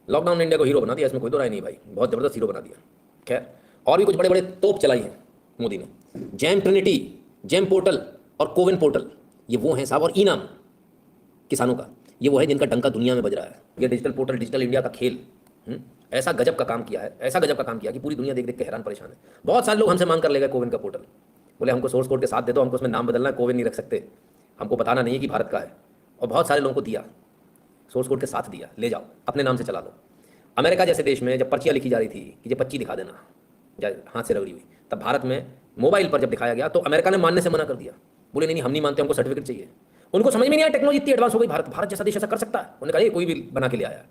लॉकडाउन ने इंडिया को हीरो बना दिया, इसमें कोई दो राय नहीं भाई, बहुत जबरदस्त हीरो बना दिया। खैर, और भी कुछ बड़े बड़े तोप चलाई हैं मोदी ने, जैम ट्रिनिटी, जैम पोर्टल और कोविन पोर्टल, ये वो हैं साहब। और इनाम किसानों का, ये वो है जिनका डंका दुनिया में बज रहा है। ये डिजिटल पोर्टल, डिजिटल इंडिया का खेल ऐसा गजब का काम किया है, ऐसा गजब का काम किया कि पूरी दुनिया देख देख के हैरान परेशान है। बहुत सारे लोग हमसे मांग कर ले गए कोविन का पोर्टल, बोले हमको सोर्स कोड के साथ दे दो, हमको उसमें नाम बदलना है, कोविन नहीं रख सकते, हमको बताना नहीं है कि भारत का है। और बहुत सारे लोगों को दिया, सोर्स कोड के साथ दिया, ले जाओ अपने नाम से चला लो। अमेरिका जैसे देश में जब पर्चियाँ लिखी जा रही थी कि ये पर्ची दिखा देना हाथ से रगड़ी हुई, तब भारत में मोबाइल पर जब दिखाया गया तो अमेरिका ने मानने से मना कर दिया, बोले नहीं हम नहीं मानते, हमको सर्टिफिकेट चाहिए। उनको समझ में नहीं आया टेक्नोलॉजी इतनी एडवांस हो गई, भारत जैसा देश ऐसा कर सकता है। उन्होंने कहा ये कोई भी बना के ले आया।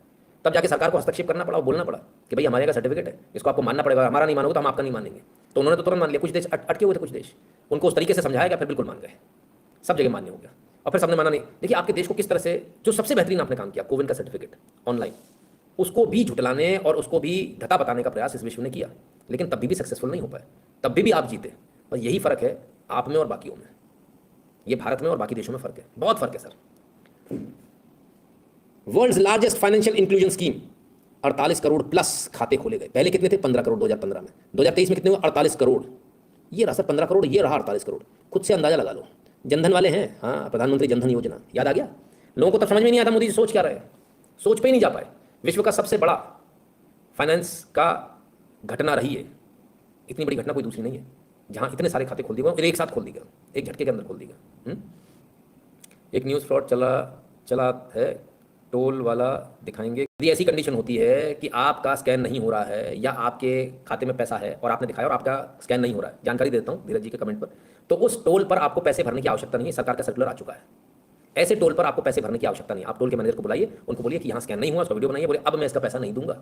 तब जाके सरकार को हस्तक्षेप करना पड़ा और बोलना पड़ा कि भाई हमारे का सर्टिफिकेट है, इसको आपको मानना पड़ेगा, हमारा नहीं मानोगे तो हम आपका नहीं मानेंगे। तो उन्होंने तो तुरंत मान लिया। कुछ देश अटके हुए थे, कुछ देश, उनको उस तरीके से समझाया गया, फिर बिल्कुल मान गए, सब जगह मान्य हो गया और फिर सबने माना नहीं। देखिए आपके देश को किस तरह से, जो सबसे बेहतरीन आपने काम किया कोविन का सर्टिफिकेट ऑनलाइन, उसको भी झुटलाने और उसको भी धता बताने का प्रयास इस विश्व ने किया, लेकिन तब भी सक्सेसफुल नहीं हो पाए, तब भी आप जीते। और यही फर्क है आप में और बाकियों में, ये भारत में और बाकी देशों में फर्क है, बहुत फर्क है sir. World's largest financial inclusion scheme, 48 crore plus खाते खोले गए। पहले कितने थे? 15 करोड़ 2015 में। 2023 में कितने हुए? 48 करोड़। ये रहा सर 15 करोड़, ये रहा 48 करोड़। खुद से अंदाजा लगा लो। जनधन वाले हैं, हाँ, प्रधानमंत्री जनधन योजना याद आ गया लोगों को। तब समझ में नहीं आता मोदी जी सोच क्या रहे, सोच पे ही नहीं जा पाए। विश्व का सबसे बड़ा फाइनेंस का घटना रही है, इतनी बड़ी घटना कोई दूसरी नहीं है, जहां इतने सारे खाते खोल दिए गए, एक साथ खोल दिए गए, एक झटके के अंदर खोल दिए गए। एक न्यूज़ फ्रॉड चला है, टोल वाला दिखाएंगे। यदि ऐसी कंडीशन होती है कि आपका स्कैन नहीं हो रहा है या आपके खाते में पैसा है और आपने दिखाया और आपका स्कैन नहीं हो रहा है, जानकारी देता हूँ धीरज जी के कमेंट पर, तो उस टोल पर आपको पैसे भरने की आवश्यकता नहीं है, सरकार का सर्कुलर आ चुका है। ऐसे टोल पर आपको पैसे भरने की आवश्यकता नहीं। आप टोल के मैनेजर को बुलाइए, उनको बोलिए कि यहाँ स्कैन नहीं हुआ, उसका वीडियो बनाइए, बोले अब मैं इसका पैसा नहीं दूंगा,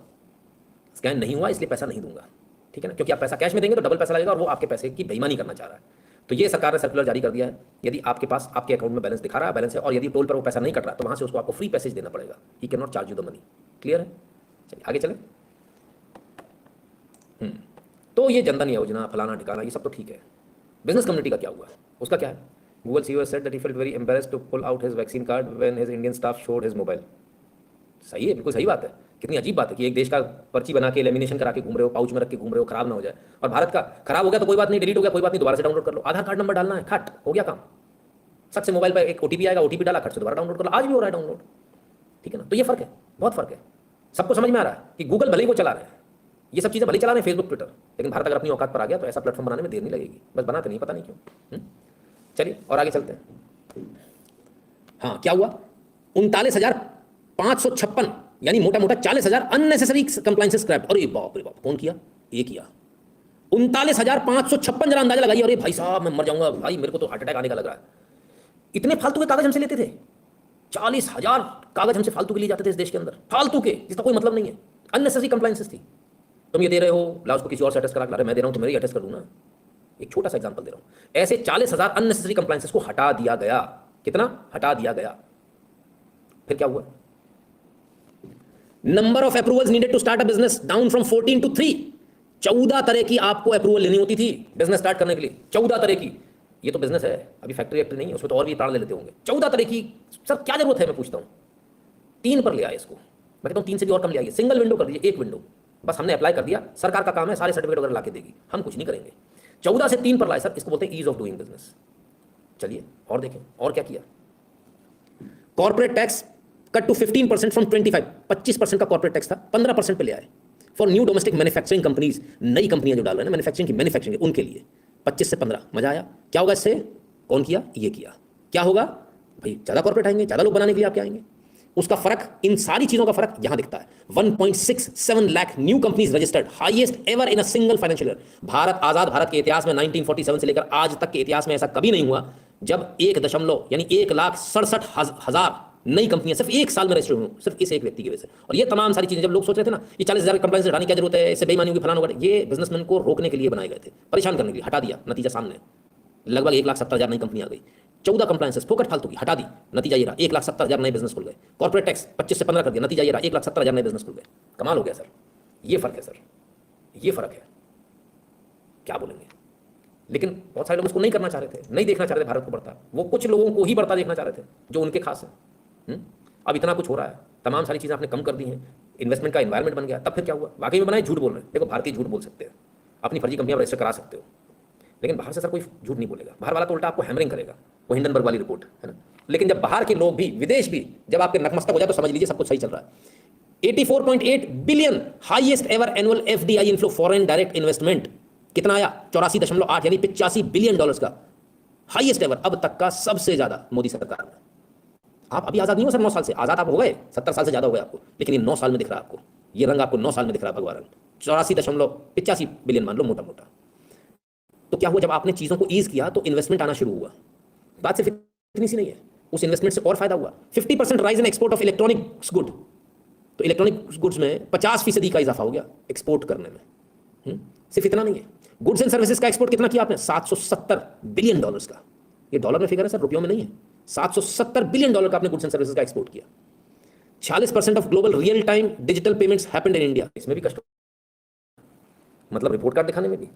स्कैन नहीं हुआ इसलिए पैसा नहीं दूंगा, ठीक है ना, क्योंकि आप पैसा कैश में देंगे तो डबल पैसा लगेगा और वो आपके पैसे की बेईमानी करना चाह रहा है। तो ये सरकार ने सर्कुलर जारी कर दिया है, यदि आपके पास आपके अकाउंट में बैलेंस दिखा रहा है, बैलेंस है, और यदि टोल पर वो पैसा नहीं कट रहा तो वहाँ से उसको आपको फ्री पैसेज देना पड़ेगा। He can not charge you the money. Clear है? चलिए आगे चलें। तो ये जनधन योजना, फलाना ठिकाना, ये सब तो ठीक है। बिजनेस कम्युनिटी का क्या हुआ? उसका क्या है? Google CEO said that he felt very embarrassed to pull out his vaccine card when his Indian staff showed his mobile. सही है, बिल्कुल सही बात है। कितनी अजीब बात है कि एक देश का पर्ची बना के लेमिनेशन करा के घूम रहे हो, पाउच में रख के घूम रहे हो, खराब ना हो जाए। और भारत का खराब हो गया तो कोई बात नहीं, डिलीट हो गया कोई बात नहीं, दोबारा से डाउनलोड कर लो। आधार कार्ड नंबर डालना है, खट हो गया काम। सच से मोबाइल पर एक OTP आएगा, OTP डाला, खट से दोबारा डाउनलोड कर लो। आज भी हो रहा है डाउनलोड, ठीक है ना। तो ये फर्क है, बहुत फर्क है। सबको समझ में आ रहा है कि गूगल भले ही वो चला रहे हैं, ये सब चीज़ें भले चला रहे हैं, फेसबुक, ट्विटर, लेकिन भारत अगर अपनी औकात पर आ गया तो ऐसा प्लेटफॉर्म बनाने में देर नहीं लगेगी। बस बनाते नहीं, पता नहीं क्यों। चलिए और आगे चलते हैं। हाँ, क्या हुआ? 39,556 यानी मोटा मोटा 40,000 अननेसेसरी कंप्लायंसेस स्क्रैप। अरे बाप रे बाप, कौन किया? ये किया 39,556। जरा अंदाजा लगाइए। अरे भाई साहब मैं मर जाऊंगा भाई, मेरे को तो हार्ट अटैक आने का लग रहा है। इतने फालतू के कागज हमसे लेते थे, 40,000 कागज हमसे फालतू के लिए जाते थे इस देश के अंदर, फालतू के, जिसका कोई मतलब नहीं है। अननेसेसरी कंप्लायंसेस थी। तुम ये दे रहे हो, ला उसको किसी और से अटेस्ट करा ला रहे, मैं दे रहा हूं तो मेरी अटेस्ट कर दूं ना। एक छोटा सा एग्जांपल दे रहा हूं। ऐसे 40,000 अननेसेसरी कंप्लायंसेस को हटा दिया गया। कितना हटा दिया गया? फिर क्या हुआ? Number of approvals needed to start a business down from 14 to 3। 14 तरह की आपको अप्रूवल लेनी होती थी बिजनेस स्टार्ट करने के लिए। 14 तरह की। ये तो बिजनेस है, अभी फैक्ट्री वैक्ट्री नहीं है, उसमें तो और भी प्राण ले लेते होंगे। 14 तरह की। सर क्या जरूरत है, मैं पूछता हूं। 3 पर ले आए इसको, मैं कहता हूं 3 से भी और कम ले आइए। सिंगल विंडो कर दीजिए, एक विंडो बस। हमने अप्लाई कर दिया, सरकार का काम है, सारे सर्टिफिकेट वगैरह लाके देगी, हम कुछ नहीं करेंगे। 14 से 3 पर लाए सर, इसको बोलते हैं ईज ऑफ डूइंग बिजनेस। चलिए और देखें और क्या किया। Corporate tax cut to 15% from 25। 25% का कॉर्पोरेट टैक्स था, 15% पे ले आए। For new domestic manufacturing companies, नई कंपनियां जो डाल रहे हैं मैन्युफैक्चरिंग की, उनके लिए 25 से 15। मजा आया? क्या होगा इससे? कौन किया? ये किया। क्या होगा भाई? ज्यादा कॉर्पोरेट आएंगे, ज्यादा लोग बनाने के लिए आपके आएंगे। उसका फर्क, इन सारी चीजों का फर्क यहां दिखता है। 1.67 lakh new companies registered, highest ever in a single financial year. Bharat, आजाद भारत के इतिहास में 1947 से लेकर आज तक के इतिहास में ऐसा कभी नहीं हुआ जब 1,67 नई कंपनियां सिर्फ एक साल में रजिस्टर हुई, सिर्फ इस एक व्यक्ति की वजह से। और ये तमाम सारी चीजें जब लोग सोच रहे थे ना ये 40,000 कंप्लायंस हटाने की क्या जरूरत है, इससे बेईमानी होगी, फलाना होगा, ये बिजनेसमैन को रोकने के लिए बनाए गए थे, परेशान करने के लिए। हटा दिया, नतीजा सामने। लगभग 1,70,000 नई कंपनी आ गई। 14 कंप्लायंसेस फोकट फालतू की हटा दी, नतीजा ये रहा 1,70,000 नए बिजनेस खुल गए। कॉर्पोरेट टैक्स 25 से 15 कर दिया, नतीजा ये रहा 1,70,000 नए बिजनेस खुल गए। कमाल हो गया सर। ये फर्क है सर, ये फर्क है, क्या बोलेंगे। लेकिन बहुत सारे लोग इसको नहीं करना चाह रहे थे, नहीं देखना चाह रहे थे भारत को बढ़ता। वो कुछ लोगों को ही बढ़ता देखना चाह रहे थे जो उनके खास है। अब इतना कुछ हो रहा है, तमाम सारी चीज़ें आपने कम कर दी हैं, इन्वेस्टमेंट का एनवायरमेंट बन गया, तब फिर क्या हुआ। वाकई में बनाए झूठ बोल रहे हैं। देखो भारतीय झूठ बोल सकते हैं, अपनी फर्जी कंपनियां रजिस्टर करा सकते हो, लेकिन बाहर से सर कोई झूठ नहीं बोलेगा। बाहर वाला तो उल्टा आपको हैमरिंग करेगा, वो हिंडनबर्ग वाली रिपोर्ट है ना। लेकिन जब बाहर के लोग भी, विदेश भी जब आपके नतमस्तक हो जाए तो समझ लीजिए सब कुछ सही चल रहा है। 84.8 billion highest ever annual FDI inflow, foreign direct investment कितना आया, 84.8 यानी $85 बिलियन का हाईएस्ट एवर, अब तक का सबसे ज्यादा मोदी सरकार में। आप अभी आजाद नहीं हो सर 9 साल से, आजाद आप हो गए 70 साल से ज्यादा हो गए आपको, लेकिन ये 9 साल में दिख रहा है आपको, ये रंग आपको 9 साल में दिख रहा है भगवान। 84.85 बिलियन मान लो मोटा मोटा। तो क्या हुआ, जब आपने चीजों को ईज किया तो इन्वेस्टमेंट आना शुरू हुआ। बात सिर्फ इतनी सी नहीं है, उस इन्वेस्टमेंट से और फायदा हुआ। 50% rise in export of electronics good, तो इलेक्ट्रॉनिक गुड्स में 50% का इजाफा हो गया एक्सपोर्ट करने में। सिर्फ इतना नहीं है, गुड्स एंड सर्विसेज का एक्सपोर्ट कितना किया आपने, $770 बिलियन का। ये डॉलर में फिगर है सर, रुपयों में नहीं है। $770 बिलियन का आपने गुड्स एंड सर्विसेज का एक्सपोर्ट किया। 40% of global real time digital payments happened in India. इसमें भी कष्ट, मतलब रिपोर्ट कार्ड दिखाने में भी।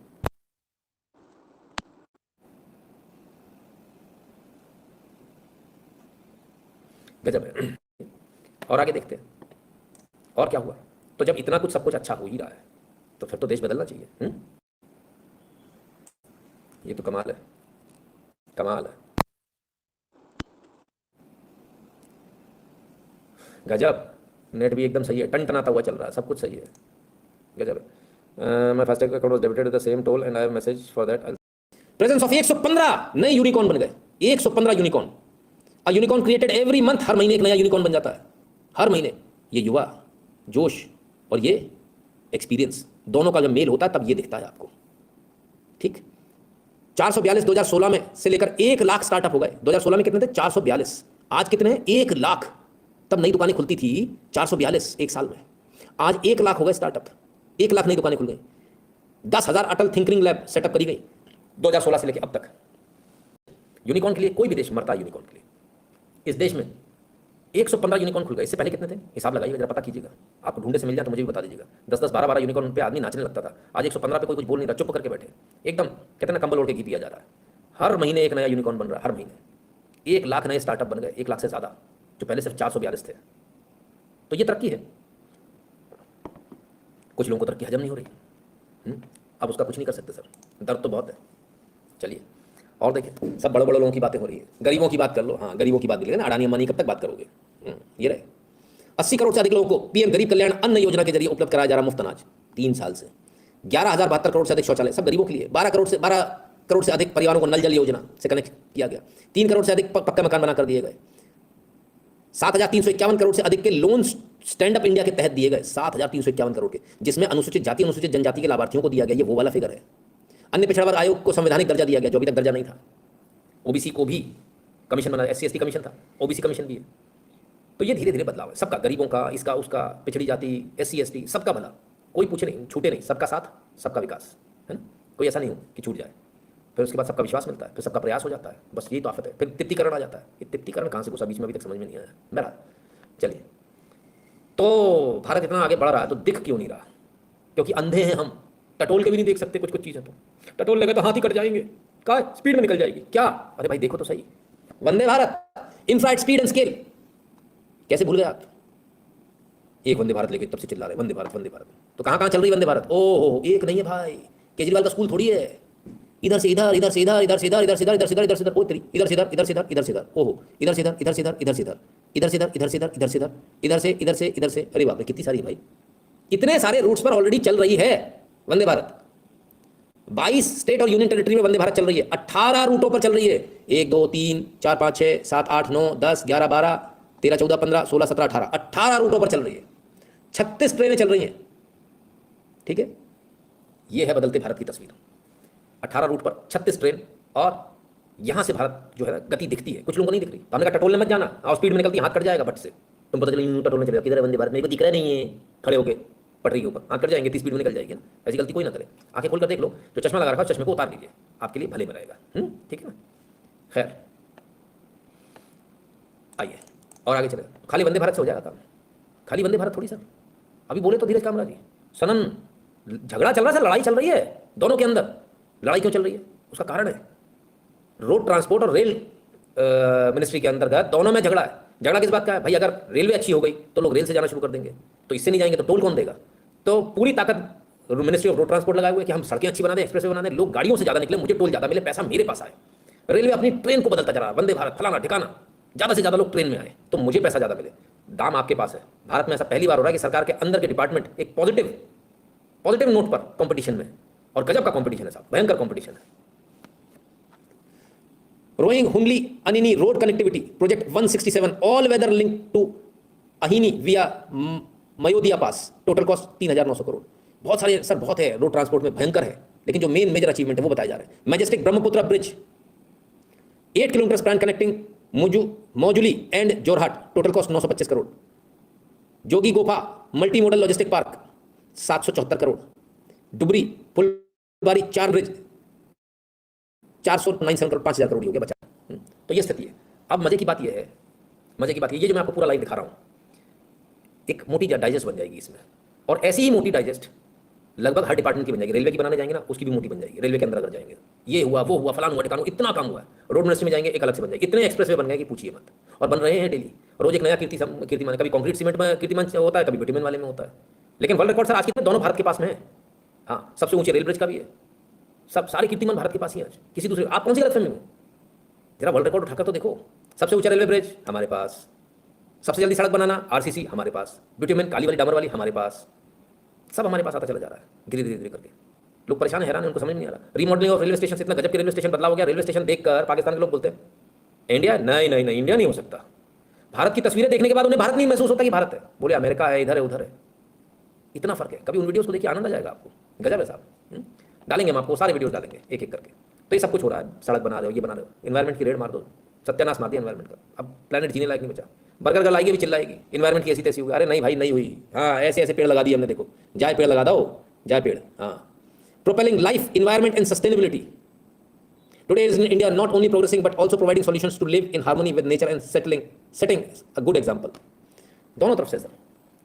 गजब है। और आगे देखते हैं और क्या हुआ। तो जब इतना कुछ सब कुछ अच्छा हो ही रहा है तो फिर तो देश बदलना चाहिए। ये तो कमाल है, कमाल है, गजब। नेट भी एकदम सही है, टनटनाता हुआ चल रहा है, सब कुछ सही है, गजब है। My FASTag account was debited the same toll and I have message for that. Presence of 115 नए यूनिकॉर्न बन गए। 115 unicorn. A unicorn created every month, हर महीने एक नया यूनिकॉर्न बन जाता है, हर महीने। ये युवा जोश और ये एक्सपीरियंस दोनों का जब मेल होता है तब ये दिखता है आपको। ठीक, 442 2016 में से लेकर 1 लाख स्टार्टअप हो गए। 2016 में कितने थे, 442। आज कितने हैं, 1 लाख। तब नई दुकानें खुलती थी 442 एक साल में, आज 1 लाख हो गए स्टार्टअप। 1 लाख नई दुकानें खुल गई। 10,000 अटल थिंकरिंग लैब सेटअप करी गई 2016 से लेकर अब तक। यूनिकॉर्न के लिए कोई भी देश मरता है यूनिकॉर्न के लिए। इस देश में 115 यूनिकॉर्न खुल गए। इससे पहले कितने थे, हिसाब लगाइएगा जरा, पता कीजिएगा। आपको ढूंढे से मिल जाए तो मुझे भी बता दीजिएगा। 10-10 12-12 यूनिकॉर्न पे आदमी नाचने लगता था। आज 115 पे कोई कुछ बोल नहीं रहा, चुप करके बैठे एकदम, कहते ना कंबल ओढ़ के घी पिया जा रहा है। हर महीने एक नया यूनिकॉर्न बन रहा है, हर महीने 1 लाख नए स्टार्टअप बन गए, 1 लाख से ज्यादा, जो पहले सिर्फ 442 थे। तो ये तरक्की है। कुछ लोगों को तरक्की हजम नहीं हो रही, अब उसका कुछ नहीं कर सकते सर, दर्द तो बहुत है। चलिए और देखिए, सब बड़े बड़े लोगों की बातें हो रही है, गरीबों की बात कर लो। हाँ, गरीबों की बात ना, अडानी अंबानी कब तक बात करोगे। ये रहे 80 करोड़ से अधिक लोगों को पीएम गरीब कल्याण अन्न योजना के जरिए उपलब्ध कराया जा रहा मुफ्त अनाज 3 साल से। 11,072 करोड़ से अधिक शौचालय, सब गरीबों के लिए। 12 करोड़ से अधिक परिवारों को नल जल योजना से कनेक्ट किया गया। 3 करोड़ से अधिक पक्का मकान बना कर दिए गए। 7,351 करोड़ से अधिक के लोन स्टैंड अप इंडिया के तहत दिए गए। 7,351 करोड़ के, जिसमें अनुसूचित जाति अनुसूचित जनजाति के लाभार्थियों को दिया गया। ये वो वाला फिगर है। अन्य पिछड़ा वर्ग आयोग को संवैधानिक दर्जा दिया गया, जो अभी तक दर्जा नहीं था। ओबीसी को भी कमीशन बना, SC ST कमीशन था, ओबीसी कमीशन भी है। तो ये धीरे धीरे बदलाव है सबका, गरीबों का, इसका उसका, पिछड़ी जाति, SC ST सबका भला, कोई पूछे नहीं, छूटे नहीं, सबका साथ सबका विकास, है ना। कोई ऐसा नहीं हो कि छूट जाए। फिर उसके बाद सबका विश्वास मिलता है, फिर सबका प्रयास हो जाता है। बस यही तो आफत है। फिर तिप्तीकरण आ जाता है। ये तिप्तीकरण कहाँ से घुसा बीच में, अभी तक समझ में नहीं आया मेरा। चलिए, तो भारत इतना आगे बढ़ रहा है तो दिख क्यों नहीं रहा? क्योंकि अंधे हैं हम, टटोल के भी नहीं देख सकते कुछ कुछ चीज़ें। तो टटोल लगे तो हाथ ही कट जाएंगे, क्या स्पीड में निकल जाएगी क्या। अरे भाई देखो तो सही, Vande Bharat inflight speed and scale, कैसे भूल गए आप? एक वंदे भारत लेके तब से चिल्ला रहे वंदे भारत वंदे भारत। तो कहाँ कहाँ चल रही वंदे भारत? ओहो, एक नहीं है भाई, केजरीवाल का स्कूल थोड़ी है। इधर से इधर, इधर से इधर, इधर से इधर, इधर से इधर, इधर से इधर, इधर से इधर, इधर से इधर, इधर से इधर, इधर से इधर, ओहो, इधर से इधर, इधर से इधर, इधर से इधर, इधर से इधर, इधर से इधर, इधर से इधर, इधर से इधर से इधर से। अरे बाप रे, कितनी सारी है भाई, इतने सारे रूट्स पर ऑलरेडी चल रही है वंदे भारत। 22 स्टेट और यूनियन टेरिटरी में वंदे भारत चल रही है। 18 रूटों पर चल रही है। 1 2 3 4 5 6 7 8 9 10 11 12 13 14 15 16 17 18 18 रूटों पर चल रही है। 36 ट्रेनें चल रही हैं। ठीक है, यह है बदलते भारत की तस्वीर। 18 रूट पर 36 ट्रेन, और यहाँ से भारत जो है गति दिखती है, कुछ लोगों को नहीं दिख रही। तो हमने कहा टटोलने मत जाना, और स्पीड में निकलती हाथ कट जाएगा बट से, तुम पता चला टटोलने चलेगा, किधर है वंदे भारत, मेरे को दिख रहा नहीं है, खड़े होके पटरी के ऊपर हाथ कट जाएंगे, 30 स्पीड में निकल जाएगी ना। ऐसी गलती कोई ना करे, आंखें खोल कर देख लो, जो चश्मा लगा रखा है चश्मे को उतार लीजिए, आपके लिए भले में रहेगा। ठीक है ना। खैर आइए और आगे चले। खाली वंदे भारत से हो जाएगा काम, खाली वंदे भारत थोड़ी सर। अभी बोले तो धीरज कामरा जी, सनन झगड़ा चल रहा है सर, लड़ाई चल रही है दोनों के अंदर। लड़ाई क्यों चल रही है? उसका कारण है रोड ट्रांसपोर्ट और रेल मिनिस्ट्री के अंतर्गत दोनों में झगड़ा है। झगड़ा किस बात का है भाई? अगर रेलवे अच्छी हो गई तो लोग रेल से जाना शुरू कर देंगे, तो इससे नहीं जाएंगे तो टोल कौन देगा? तो पूरी ताकत मिनिस्ट्री ऑफ रोड ट्रांसपोर्ट लगाए हुए कि हम सड़कें अच्छी बना दें, एक्सप्रेस वे बना दें, लोग गाड़ियों से ज़्यादा निकले, मुझे टोल ज़्यादा मिले, पैसा मेरे पास आए। रेलवे अपनी ट्रेन को बदलता जा रहा है, वंदे भारत फलाना ठिकाना, ज़्यादा से ज़्यादा लोग ट्रेन में आए तो मुझे पैसा ज़्यादा मिले, दाम आपके पास है। भारत में ऐसा पहली बार हो रहा है कि सरकार के अंदर के डिपार्टमेंट एक पॉजिटिव नोट पर कंपटीशन में, और गजब का कंपटीशन है साहब, भयंकर कंपटीशन है। Roing Hunli Anini road connectivity project 167 all weather link to Anini via Mayodia pass, total cost 3,900 crore. बहुत सारे सर, बहुत है रोड ट्रांसपोर्ट में, भयंकर है, लेकिन जो मेन मेजर अचीवमेंट है वो बताए जा रहे हैं। Majestic Brahmaputra bridge 8 kilometre span connecting Majuli and Jorhat, total cost 925 crore. Jogighopa multi modal logistic park 774 crore. Dhubri Phulbari 4 bridge 497 crore, 5,000 crore हो गया बचा। तो ये स्थिति है। अब मजे की बात ये है, ये जो मैं आपको पूरा लाइव दिखा रहा हूं, एक मोटी डाइजेस्ट बन जाएगी इसमें, और ऐसी ही मोटी डाइजेस्ट लगभग हर डिपार्टमेंट की बन जाएगी। रेलवे की बनाने जाएंगे ना, उसकी भी मोटी बन जाएगी। रेलवे के अंदर अगर जाएंगे, ये हुआ वो हुआ, फलान हुआ ठिकाना, इतना काम हुआ है। रोड मिनिस्ट्री में जाएंगे एक अलग से बन जाएगी, इतने एक्सप्रेसवे बन गए कि पूछिए मत, और बन रहे हैं डेली। रोज एक नया कीर्तिमान, कभी कंक्रीट सीमेंट में कीर्तिमान होता है, कभी बिटुमेन वाले में होता है। लेकिन वर्ल्ड रिकॉर्ड सर आज के दोनों भारत के पास में है। हाँ, सबसे ऊंचे रेल ब्रिज का भी है, सब सारे कीर्तिमान भारत के पास ही है आज, किसी दूसरे। आप कौन सी गलतफहमी में? जरा वर्ल्ड रिकॉर्ड उठाकर तो देखो। सबसे ऊंचा रेलवे ब्रिज हमारे पास, सबसे जल्दी सड़क बनाना आरसीसी हमारे पास, बिटुमेन काली वाली डामर वाली हमारे पास, सब हमारे पास आता चला जा रहा है धीरे धीरे करके। लोग परेशान हैरान है, उनको समझ नहीं आ रहा। रीमॉडलिंग ऑफ रेलवे स्टेशन, इतना गजब के रेलवे स्टेशन बदलाव हो गया। रेलवे स्टेशन देखकर पाकिस्तान के लोग बोलते हैं इंडिया, नहीं नहीं नहीं, इंडिया नहीं हो सकता। भारत की तस्वीरें देखने के बाद उन्हें भारत नहीं महसूस होता कि भारत है, बोले अमेरिका है, इधर है उधर है। इतना फर्क है। कभी उन वीडियोस को देखिए, आनंद आ जाएगा आपको, गजब है साहब। डालेंगे हम आपको सारे वीडियोस डालेंगे एक एक करके। तो ये सब कुछ हो रहा है, सड़क बना रहे हो, ये बना रहे हो, एनवायरमेंट की रेड मार दो, सत्यानाश मार दिया एनवायरमेंट का। अब प्लेनेट जीने लायक नहीं बचा। बर्गर गर्ल आएगी भी चिल्लाएगी एनवायरमेंट की ऐसी तैसी हुई। अरे नहीं भाई, नहीं हुई। हाँ, ऐसे ऐसे पेड़ लगा दिए हमने, देखो जाए पेड़ लगा दो, जाए पेड़। हाँ, propelling life, environment and sustainability. Today is India not only progressing but also providing solutions to live in harmony with nature and setting a good example। दोनों तरफ से सर,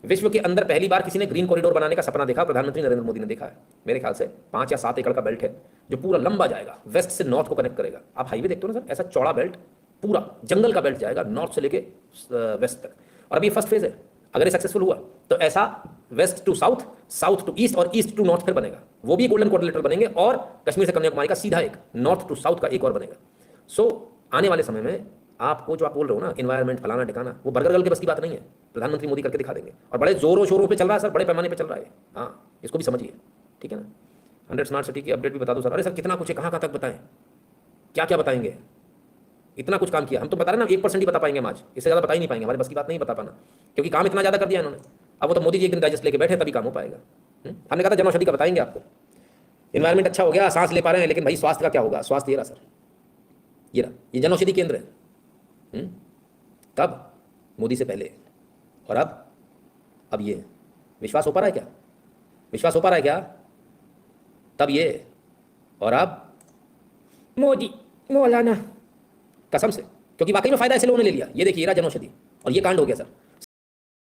विश्व के अंदर पहली बार किसी ने ग्रीन कॉरिडोर बनाने का सपना देखा, प्रधानमंत्री नरेंद्र मोदी ने देखा है। मेरे ख्याल से 5 या 7 एकड़ का बेल्ट है जो पूरा लंबा जाएगा, वेस्ट से नॉर्थ को कनेक्ट करेगा। आप हाईवे देखते हो ना सर, ऐसा चौड़ा बेल्ट, पूरा जंगल का बेल्ट जाएगा नॉर्थ से लेके वेस्ट तक। और अभी फर्स्ट फेज है, अगर ये सक्सेसफुल हुआ तो ऐसा west to south, south to east और ईस्ट टू नॉर्थ फिर बनेगा। वो भी गोल्डन क्वाड्रिलेटरल बनेंगे, और कश्मीर से कन्याकुमारी का सीधा एक नॉर्थ टू साउथ का एक और बनेगा। सो आने वाले समय में आपको जो आप बोल रहे हो ना, एनवायरमेंट फलाना ठिकाना, वो बर्गर गर्ल के बस की बात नहीं है। प्रधानमंत्री मोदी करके दिखा देंगे, और बड़े जोरों शोरों पे चल रहा है सर, बड़े पैमाने पे चल रहा है। हाँ, इसको भी समझिए, ठीक है ना। 100 स्मार्ट सिटी की अपडेट भी बता दो सर। अरे सर कितना कुछ है, कहाँ तक बताएं, क्या क्या बताएंगे? इतना कुछ काम किया, हम तो बता रहे ना 1% ही बता पाएंगे हम आज, इससे ज़्यादा बता ही नहीं पाएंगे, हमारे बस की बात नहीं बता पाना, क्योंकि काम इतना ज़्यादा कर दिया इन्होंने। अब वो तो मोदी जी एक दिन डाइजेस्ट लेके बैठे तभी काम हो पाएगा। हमने कहा था जनौषधि का बताएंगे आपको। इन्वायरमेंट अच्छा हो गया, सांस ले पा रहे हैं, लेकिन भाई स्वास्थ्य का क्या होगा? स्वास्थ्य ये रहा सर, ये रहा, ये जनौषधि केंद्र है। तब मोदी से पहले और अब ये विश्वास हो पा रहा है क्या? विश्वास हो पा रहा है क्या? तब ये और अब मोदी मौलाना, कसम से, क्योंकि वाकई में फायदा ऐसे लोगों ने ले लिया। ये देखिए, ये रहा जनौषधि, और ये कांड हो गया सर।